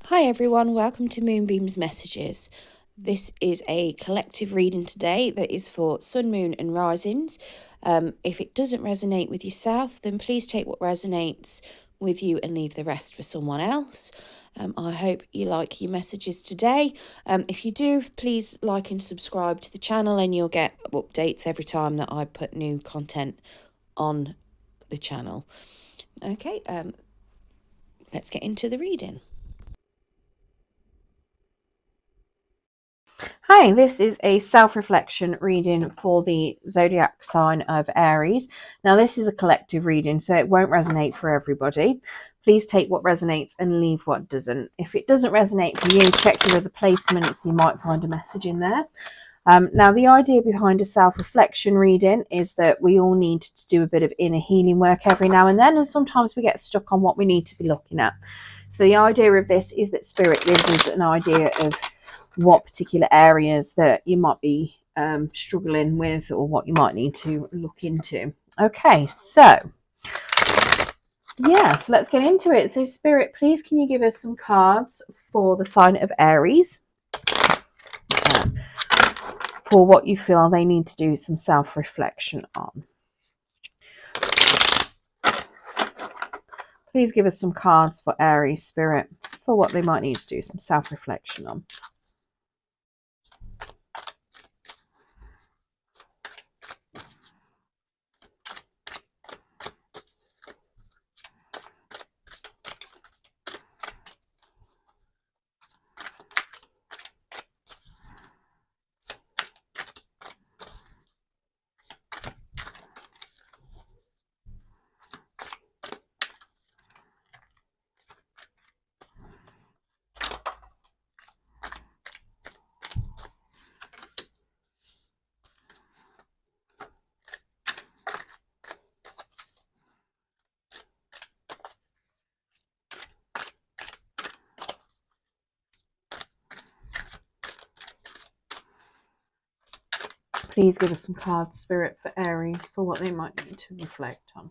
Hi everyone, welcome to Moonbeam's Messages. This is a collective reading today that is for Sun, Moon and Risings. If it doesn't resonate with yourself, then please take what resonates with you and leave the rest for someone else. I hope you like your messages today. If you do, please like and subscribe to the channel and you'll get updates every time that I put new content on the channel. Okay, let's get into the reading. Hi, this is a self-reflection reading for the zodiac sign of Aries. Now, this is a collective reading, so it won't resonate for everybody. Please take what resonates and leave what doesn't. If it doesn't resonate for you, check your other placements. You might find a message in there. Now, the idea behind a self-reflection reading is that we all need to do a bit of inner healing work every now and then, and sometimes we get stuck on what we need to be looking at. So the idea of this is that Spirit gives us an idea of what particular areas that you might be struggling with or what you might need to look into. Okay, so let's get into it. So Spirit, please can you give us some cards for the sign of Aries for what you feel they need to do some self-reflection on. Please give us some cards for Aries, Spirit, for what they might need to do some self-reflection on. Please give us some cards, Spirit, for Aries, for what they might need to reflect on.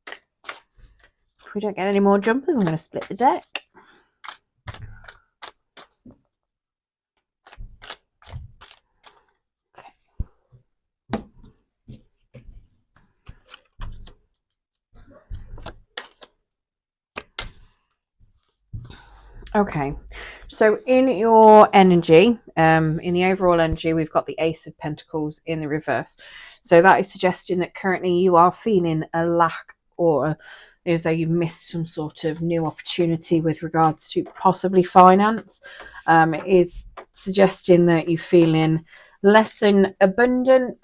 If we don't get any more jumpers, I'm going to split the deck. Okay, so in your energy, in the overall energy, we've got the Ace of Pentacles in the reverse. So that is suggesting that currently you are feeling a lack or as though you've missed some sort of new opportunity with regards to possibly finance. It is suggesting that you're feeling less than abundant.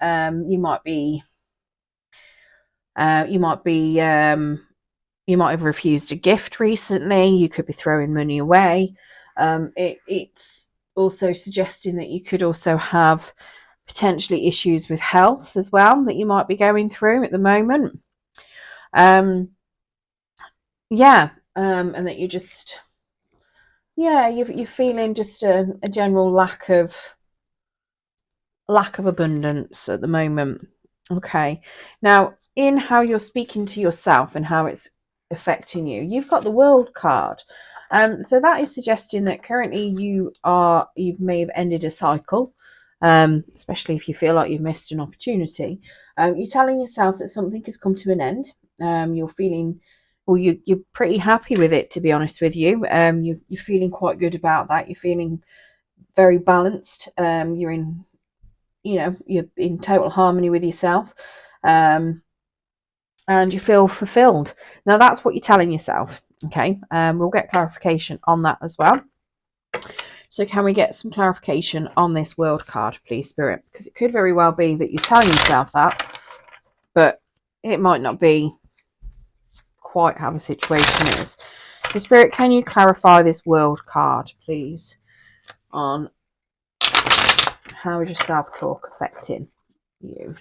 You might have refused a gift recently. You could be throwing money away. It's also suggesting that you could also have potentially issues with health as well that you might be going through at the moment. And that you're just, you're feeling just a general lack of abundance at the moment. Okay, now in how you're speaking to yourself and how it's affecting you, you've got the World card. So that is suggesting that currently you may have ended a cycle, especially if you feel like you've missed an opportunity. You're telling yourself that something has come to an end. You're feeling, or you're pretty happy with it, to be honest with you. You're feeling quite good about that. You're feeling very balanced. You're in total harmony with yourself. And you feel fulfilled. Now that's what you're telling yourself. Okay, we'll get clarification on that as well. So can we get some clarification on this World card, please, Spirit? Because it could very well be that you're telling yourself that, but it might not be quite how the situation is. So Spirit, can you clarify this World card, please, on how is your self-talk affecting you?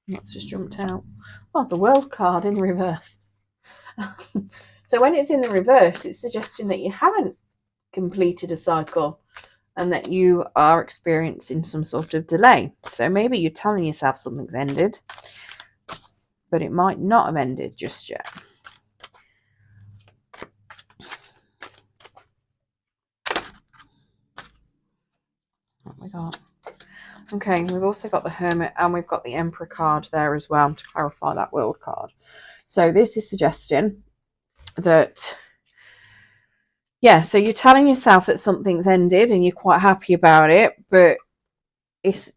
That's just jumped out. Oh, the World card in reverse. So when it's in the reverse, it's suggesting that you haven't completed a cycle and that you are experiencing some sort of delay. So maybe you're telling yourself something's ended, but it might not have ended just yet. What we got? Okay, we've also got the Hermit and we've got the Emperor card there as well to clarify that World card. So this is suggesting that, yeah, so you're telling yourself that something's ended and you're quite happy about it, but it's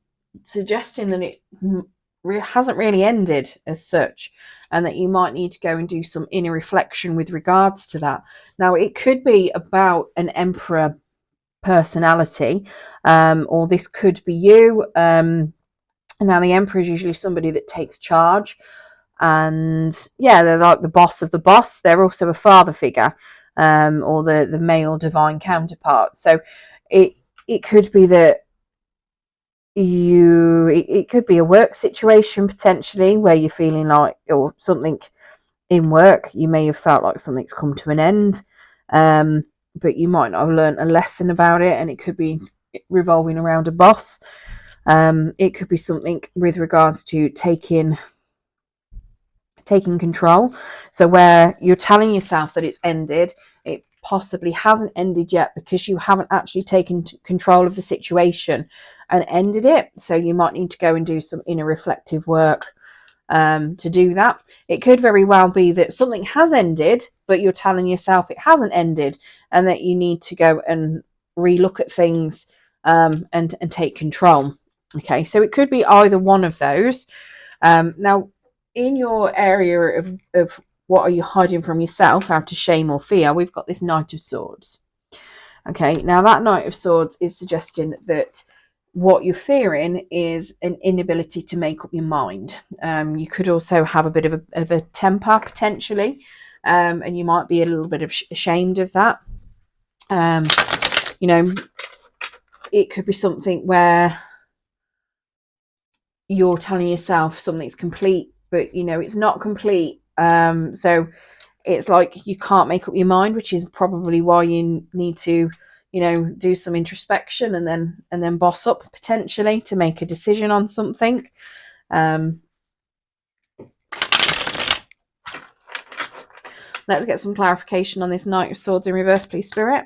suggesting that it hasn't really ended as such, and that you might need to go and do some inner reflection with regards to that. Now, it could be about an Emperor personality, or this could be you. Now, the Emperor is usually somebody that takes charge, and yeah, they're like the boss of the boss. They're also a father figure, or the male divine counterpart. So it could be that it could be a work situation potentially where you're feeling like, or something in work, you may have felt like something's come to an end, but you might not have learned a lesson about it, and it could be revolving around a boss. It could be something with regards to taking control. So where you're telling yourself that it's ended, it possibly hasn't ended yet because you haven't actually taken control of the situation and ended it. So you might need to go and do some inner reflective work to do that. It could very well be that something has ended, but you're telling yourself it hasn't ended, and that you need to go and relook at things, and take control. Okay, so it could be either one of those. Now, in your area of what are you hiding from yourself out of shame or fear, we've got this Knight of Swords. Okay, now that Knight of Swords is suggesting that what you're fearing is an inability to make up your mind. You could also have a bit of a temper potentially, and you might be a little bit ashamed of that. You know, it could be something where you're telling yourself something's complete, but you know it's not complete. So it's like you can't make up your mind, which is probably why you need to, you know, do some introspection and then boss up potentially to make a decision on something. Let's get some clarification on this Knight of Swords in reverse, please, Spirit.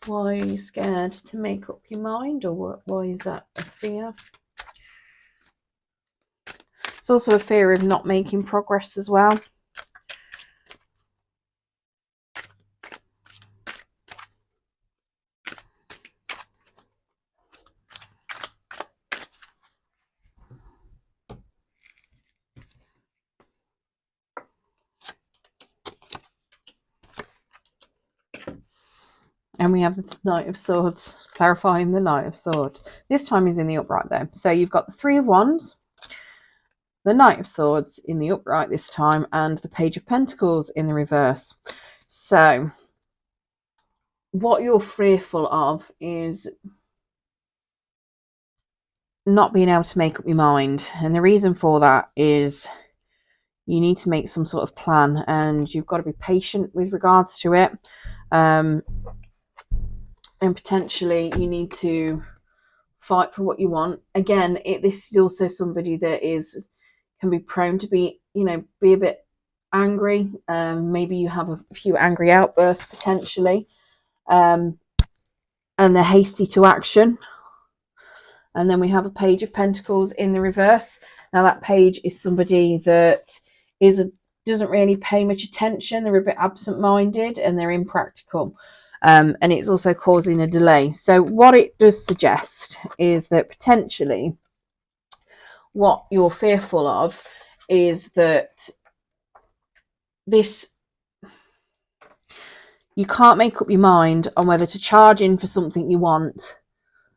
Why are you scared to make up your mind, or why is that a fear? It's also a fear of not making progress as well. And we have the Knight of Swords, clarifying the Knight of Swords. This time he's in the upright though. So you've got the Three of Wands, the Knight of Swords in the upright this time, and the Page of Pentacles in the reverse. So what you're fearful of is not being able to make up your mind. And the reason for that is you need to make some sort of plan, and you've got to be patient with regards to it. And potentially you need to fight for what you want. Again, this is also somebody that can be prone to be a bit angry. Maybe you have a few angry outbursts potentially, and they're hasty to action. And then we have a Page of Pentacles in the reverse. Now that page is somebody that doesn't really pay much attention. They're a bit absent-minded and they're impractical. And it's also causing a delay. So what it does suggest is that potentially what you're fearful of is that you can't make up your mind on whether to charge in for something you want,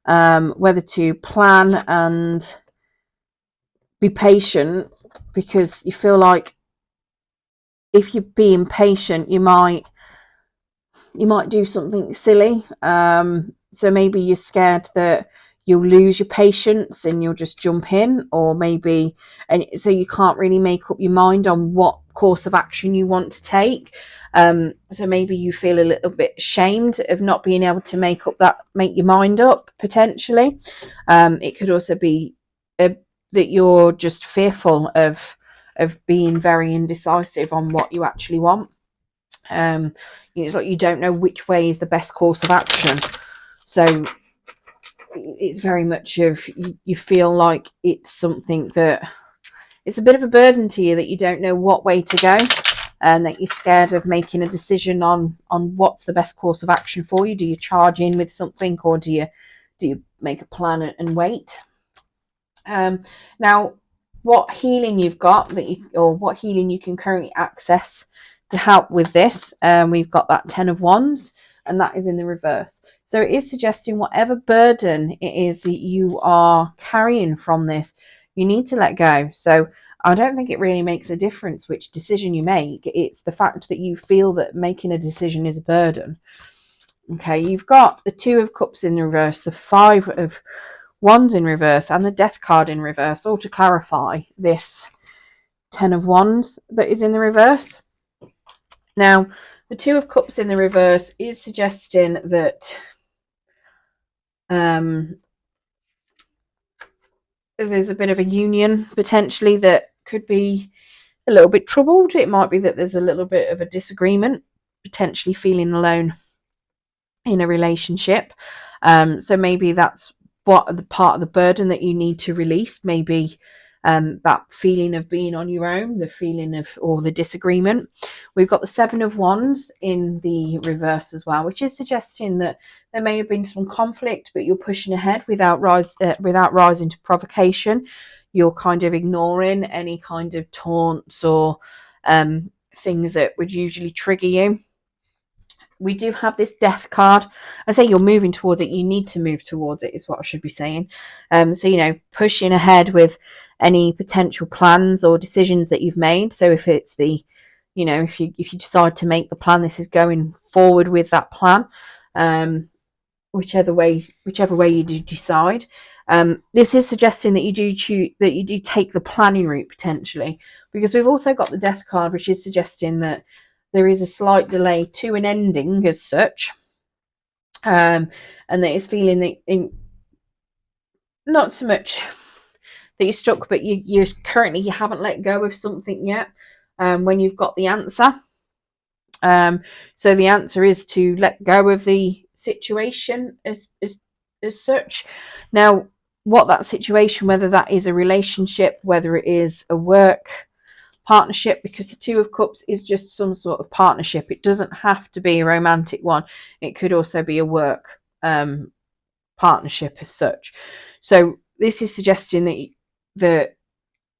whether to plan and be patient, because you feel like if you're being patient, you might do something silly. So maybe you're scared that you'll lose your patience and you'll just jump in, or and so you can't really make up your mind on what course of action you want to take. So maybe you feel a little bit ashamed of not being able to make your mind up, potentially. It could also be that you're just fearful of being very indecisive on what you actually want. It's like you don't know which way is the best course of action. So it's very much of you feel like it's something that it's a bit of a burden to you, that you don't know what way to go, and that you're scared of making a decision on what's the best course of action for you. Do you charge in with something, or do you make a plan and wait? Now, what healing you've got or what healing you can currently access to help with this, we've got that 10 of Wands, and that is in the reverse. So it is suggesting whatever burden it is that you are carrying from this, you need to let go. So I don't think it really makes a difference which decision you make. It's the fact that you feel that making a decision is a burden. Okay, you've got the 2 of Cups in the reverse, the 5 of Wands in reverse, and the Death card in reverse, all to clarify this 10 of Wands that is in the reverse. Now, the 2 of Cups in the reverse is suggesting that there's a bit of a union potentially that could be a little bit troubled. It might be that there's a little bit of a disagreement, potentially feeling alone in a relationship. So maybe that's what the part of the burden that you need to release. Maybe that feeling of being on your own, the feeling of, or the disagreement. We've got the 7 of Wands in the reverse as well, which is suggesting that there may have been some conflict, but you're pushing ahead without rising to provocation. You're kind of ignoring any kind of taunts or things that would usually trigger you. We do have this Death card. I say you're moving towards it. You need to move towards it, is what I should be saying. So, pushing ahead with any potential plans or decisions that you've made. So if it's if you decide to make the plan, this is going forward with that plan. Whichever way you do decide. This is suggesting that you do take the planning route potentially, because we've also got the Death card, which is suggesting that there is a slight delay to an ending as such, and that it's feeling that not so much that you're stuck, but you haven't let go of something yet. When you've got the answer, so the answer is to let go of the situation as such. Now, what that situation, whether that is a relationship, whether it is a work partnership, because the 2 of Cups is just some sort of partnership. It doesn't have to be a romantic one. It could also be a work partnership as such. So this is suggesting that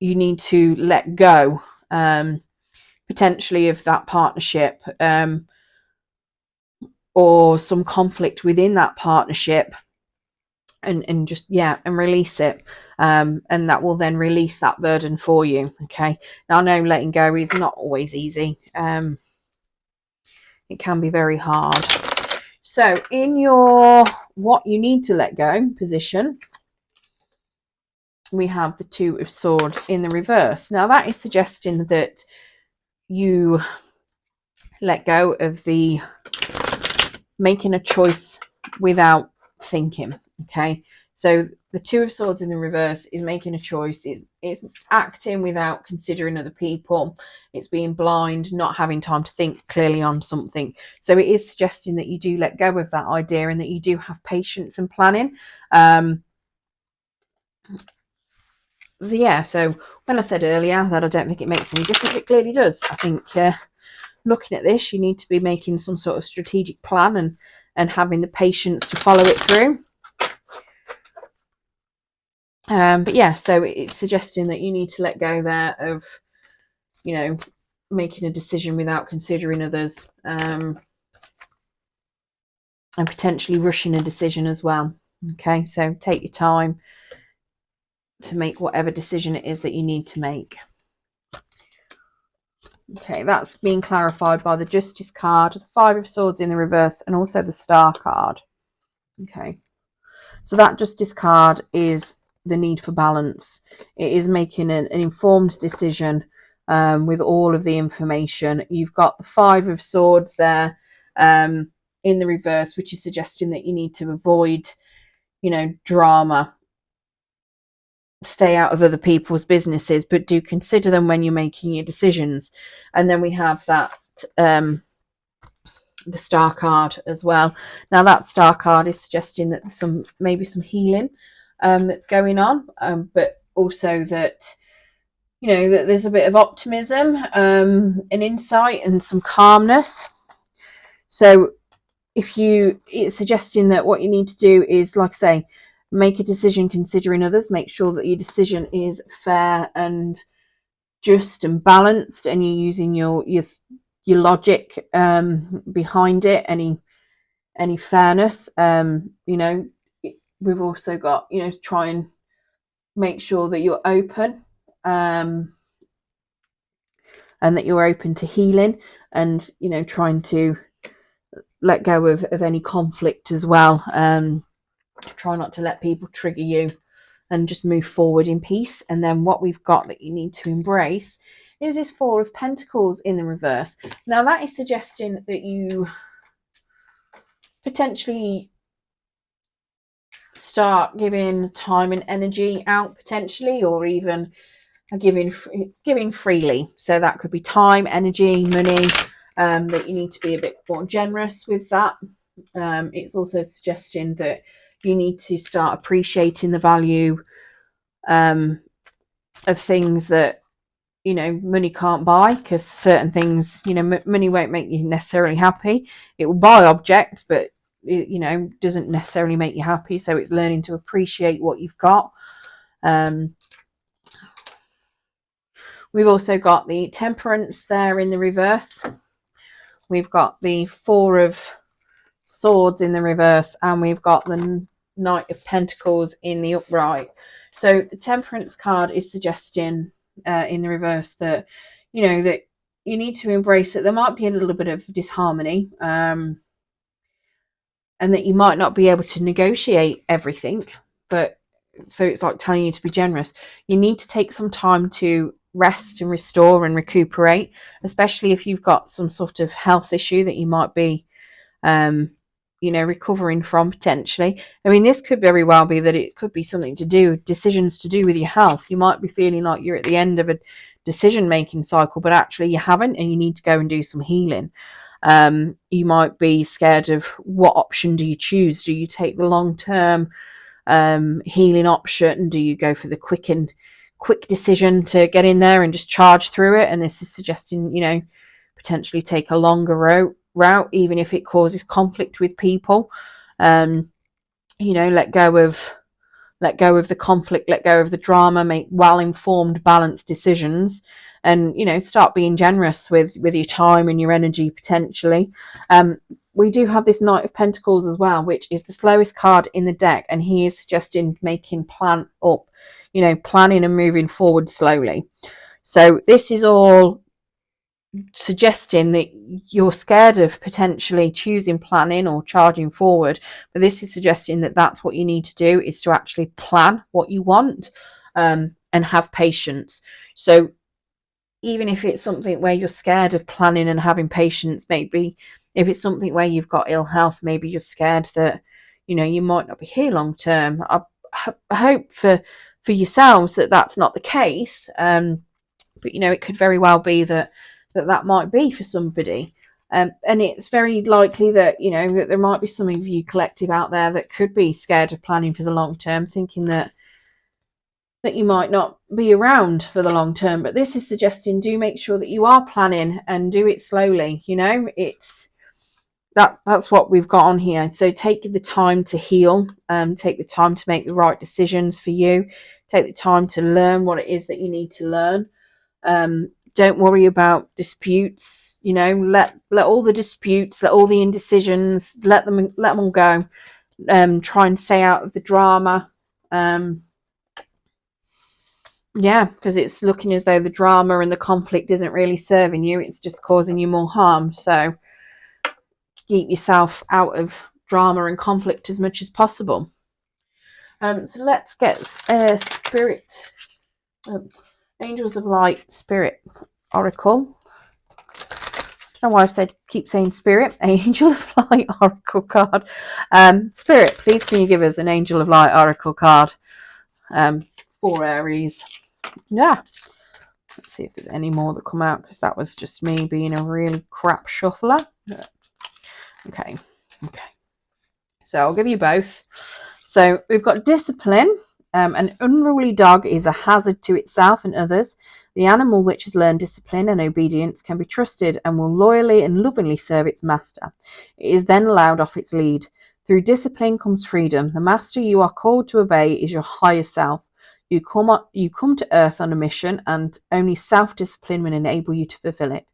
you need to let go potentially of that partnership, or some conflict within that partnership, and just and release it, and that will then release that burden for you. Okay, now I know letting go is not always easy. It can be very hard. So in your what you need to let go position, we have the 2 of Swords in the reverse. Now that is suggesting that you let go of the making a choice without thinking. Okay, so the 2 of Swords in the reverse is making a choice. It's acting without considering other people. It's being blind, not having time to think clearly on something. So it is suggesting that you do let go of that idea, and that you do have patience and planning. So when I said earlier that I don't think it makes any difference, it clearly does. I think looking at this, you need to be making some sort of strategic plan and having the patience to follow it through. So it's suggesting that you need to let go there of, making a decision without considering others, and potentially rushing a decision as well. Okay, so take your time to make whatever decision it is that you need to make. Okay, that's being clarified by the Justice card, the 5 of Swords in the reverse, and also the Star card. Okay, so that Justice card is the need for balance. It is making an informed decision with all of the information. You've got the Five of Swords there in the reverse, which is suggesting that you need to avoid, drama, stay out of other people's businesses, but do consider them when you're making your decisions. And then we have that the Star card as well. Now that Star card is suggesting that there's maybe some healing that's going on, but also that that there's a bit of optimism and insight and some calmness. So it's suggesting that what you need to do is, like I say, make a decision considering others. Make sure that your decision is fair and just and balanced, and you're using your logic behind it, any fairness. We've also got, try and make sure that you're open, and that you're open to healing, and trying to let go of any conflict as well. Try not to let people trigger you, and just move forward in peace. And then what we've got that you need to embrace is this Four of Pentacles in the reverse. Now that is suggesting that you potentially start giving time and energy out, potentially, or even giving freely. So that could be time, energy, money, that you need to be a bit more generous with that. It's also suggesting that you need to start appreciating the value of things that money can't buy, because certain things, money won't make you necessarily happy. It will buy objects, but it doesn't necessarily make you happy. So it's learning to appreciate what you've got. We've also got the Temperance there in the reverse. We've got the Four of Swords in the reverse, and we've got the Knight of Pentacles in the upright. So the Temperance card is suggesting in the reverse that that you need to embrace that there might be a little bit of disharmony, and that you might not be able to negotiate everything, but so it's like telling you to be generous. You need to take some time to rest and restore and recuperate, especially if you've got some sort of health issue that you might be recovering from, potentially. I mean, this could very well be that it could be something to do, decisions to do with your health. You might be feeling like you're at the end of a decision making cycle, but actually you haven't, and you need to go and do some healing. You might be scared of what option do you choose. Do you take the long-term healing option? Do you go for the quick decision to get in there and just charge through it? And this is suggesting potentially take a longer route, even if it causes conflict with people. Let go of the conflict, let go of the drama, make well-informed, balanced decisions, and start being generous with your time and your energy, potentially. We do have this Knight of Pentacles as well, which is the slowest card in the deck, and he is suggesting planning and moving forward slowly. So this is all suggesting that you're scared of potentially choosing planning or charging forward, but this is suggesting that that's what you need to do, is to actually plan what you want, and have patience. So even if it's something where you're scared of planning and having patience, maybe if it's something where you've got ill health, maybe you're scared that you might not be here long term. I hope for yourselves that that's not the case, but it could very well be that might be for somebody, and it's very likely that that there might be some of you collective out there that could be scared of planning for the long term, thinking that you might not be around for the long term. But this is suggesting, do make sure that you are planning, and do it slowly. It's that's what we've got on here. So take the time to heal, take the time to make the right decisions for you, take the time to learn what it is that you need to learn. Don't worry about disputes. Let all the disputes, let all the indecisions, let them all go. Try and stay out of the drama. Because it's looking as though the drama and the conflict isn't really serving you. It's just causing you more harm. So keep yourself out of drama and conflict as much as possible. So let's get spirit, angels of light, spirit. oracle. I don't know why I've said keep saying spirit. Angel of Light oracle card. Spirit, please can you give us an Angel of Light oracle card for Aries? Yeah. Let's see if there's any more that come out, because that was just me being a really crap shuffler. Okay. So I'll give you both. So we've got discipline. An unruly dog is a hazard to itself and others. The animal which has learned discipline and obedience can be trusted and will loyally and lovingly serve its master. It is then allowed off its lead. Through discipline comes freedom. The master you are called to obey is your higher self. You come to earth on a mission, and only self-discipline will enable you to fulfill it.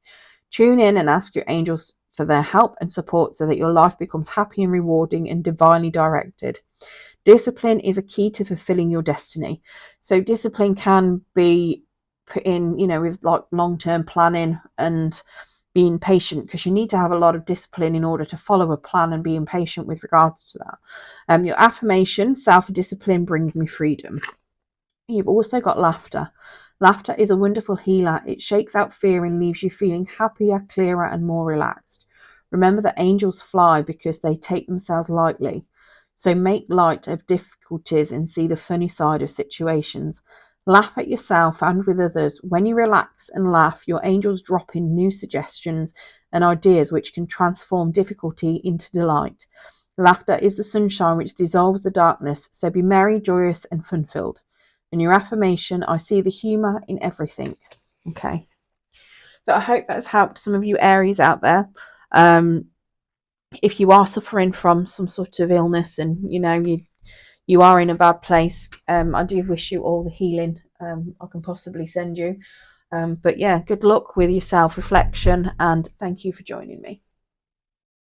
Tune in and ask your angels for their help and support so that your life becomes happy and rewarding and divinely directed. Discipline is a key to fulfilling your destiny. So discipline can be put in, with like long-term planning and being patient, because you need to have a lot of discipline in order to follow a plan and being patient with regards to that. Your affirmation, self-discipline brings me freedom. You've also got laughter. Laughter is a wonderful healer. It shakes out fear and leaves you feeling happier, clearer, and more relaxed. Remember that angels fly because they take themselves lightly. So make light of difficulties and see the funny side of situations. Laugh at yourself and with others. When you relax and laugh, your angels drop in new suggestions and ideas which can transform difficulty into delight. Laughter is the sunshine which dissolves the darkness, so be merry, joyous, and fun-filled. And your affirmation, I see the humour in everything. Okay. So I hope that's helped some of you Aries out there. If you are suffering from some sort of illness and you are in a bad place, I do wish you all the healing I can possibly send you. But yeah, good luck with your self-reflection, and thank you for joining me.